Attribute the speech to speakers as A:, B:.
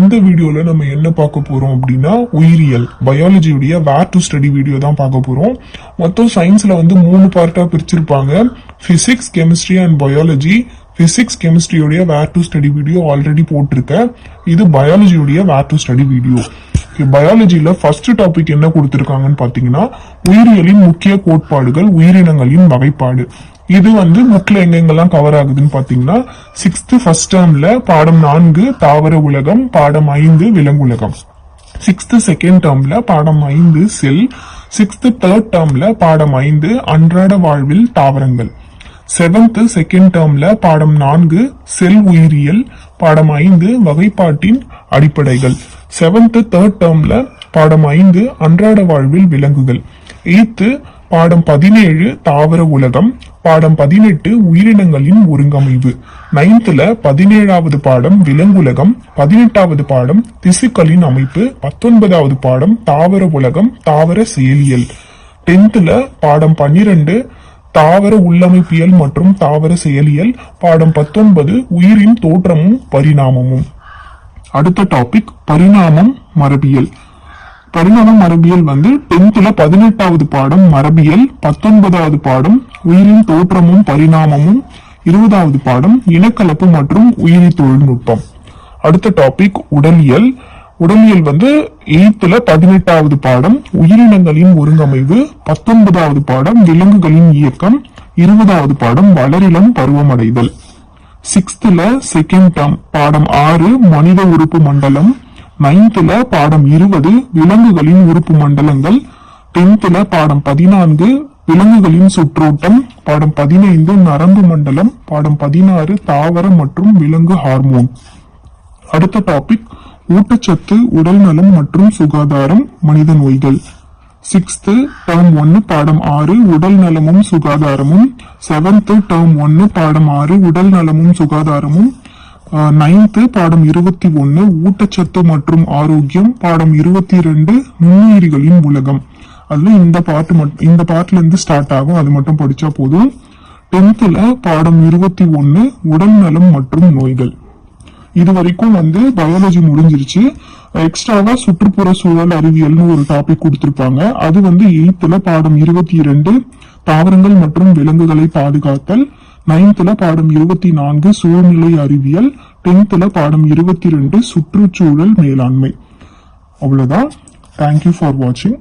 A: இந்த வீடியோல நம்ம என்ன பார்க்க போறோம் அப்படின்னா உயிரியல் பயாலஜியுடைய வேர் டு ஸ்டடி வீடியோ தான் பார்க்க போறோம். மொத்தம் சயின்ஸ்ல வந்து 3 பார்ட்டா பிரிச்சிருப்பாங்க. Physics, chemistry and biology. Physics கெமிஸ்ட்ரியோடைய where to study video already போட்டிருக்கேன். இது பயாலஜியோடைய வேர் டு ஸ்டடி வீடியோ. பயாலஜில ஃபர்ஸ்ட் டாபிக் என்ன கொடுத்திருக்காங்கன்னு பாத்தீங்கன்னா உயிரியலின் முக்கிய கோட்பாடுகள், உயிரினங்களின் வகைப்பாடு. இது வந்து புக்ல எங்கெங்கெல்லாம் கவர் ஆகுதுன்னு பாத்தீங்கன்னா 6th ஃபர்ஸ்ட் டேர்ம்ல பாடம் 4 தாவர உலகம், பாடம் 5 விலங்குலகம். 6th செகண்ட் டேர்ம்ல பாடம் 5 செல். 6th தேர்ட் டேர்ம்ல பாடம் 5 அன்றாட வாழ்வில் தாவரங்கள். 7th செகண்ட் டேர்ம்ல பாடம் 4 செல் உயிரியல், பாடம் 5 வகைப்பாட்டின் அடிப்படைகள். 7th தேர்ட் டேர்ம்ல பாடம் 5 அன்றாட வாழ்வில் விலங்குகள். 8th பாடம் 17 தாவர உலகம், பாடம் 18 உயிரினங்களின் ஒருங்கமைவு. 9th 17வது பாடம் விலங்குலகம், 18வது பாடம் திசுக்களின் அமைப்பு, 19வது பாடம் தாவர உலகம், தாவர செயலியல். 10th பாடம் 12 தாவர உள்ளமைப்பியல் மற்றும் தாவர செயலியல், பாடம் 19 உயிரின் தோற்றமும் பரிணாமமும். அடுத்த டாபிக் பரிணாமம் மரபியல். பரிணாமம் மரபியல் வந்து 10th 18வது பாடம் மரபியல், 19வது பாடம் உயிரின் தோற்றமும் பரிணாமமும், 20வது பாடம் இனக்கலப்பு மற்றும் உயிரி தொழில்நுட்பம். அடுத்த டாபிக் உடலியல். உடலியல் வந்து 8th 18வது பாடம் உயிரினங்களின் ஒருங்கமைவு, 19வது பாடம் விலங்குகளின் இயக்கம், 20வது பாடம் வளரிளம் பருவமடைதல். 6th செகண்ட் டேர்ம் பாடம் 6 மனித உறுப்பு மண்டலம், 9th பாடம் 20 விலங்குகளின் உறுப்பு மண்டலங்கள், 10th பாடம் 14 விலங்குகளின் சுற்றோட்டம், பாடம் 15 நரம்பு மண்டலம், பாடம் 16 தாவர மற்றும் விலங்கு ஹார்மோன். அடுத்த டாபிக் ஊட்டச்சத்து, உடல் நலம் மற்றும் சுகாதாரம், மனித நோய்கள். 6th டேர்ம் 1 பாடம் 6 உடல் நலமும் சுகாதாரமும், 7th டேர்ம் 1 பாடம் 6 உடல் நலமும் சுகாதாரமும், 9th பாடம் 21 ஊட்டச்சத்து மற்றும் ஆரோக்கியம், பாடம் 22 நுண்ணுயிரிகளின் உலகம். அதுல இந்த பார்ட்ல இருந்து ஸ்டார்ட் ஆகும், அது மட்டும் படிச்சா போதும். 10th பாடம் 21 உடல் நலம் மற்றும் நோய்கள். இது வரைக்கும் வந்து பயாலஜி முடிஞ்சிருச்சு. எக்ஸ்ட்ராவா சுற்றுப்புற சூழல் அறிவியல்னு ஒரு டாபிக் கொடுத்திருப்பாங்க. அது வந்து 8th பாடம் 22 தாவரங்கள் மற்றும் விலங்குகளை பாதுகாத்தல், 9th பாடம் 24 சூழ்நிலை அறிவியல், 10th பாடம் 22 சுற்றுச்சூழல் மேலாண்மை. அவ்வளவுதான். தேங்க்யூ ஃபார் வாட்சிங்.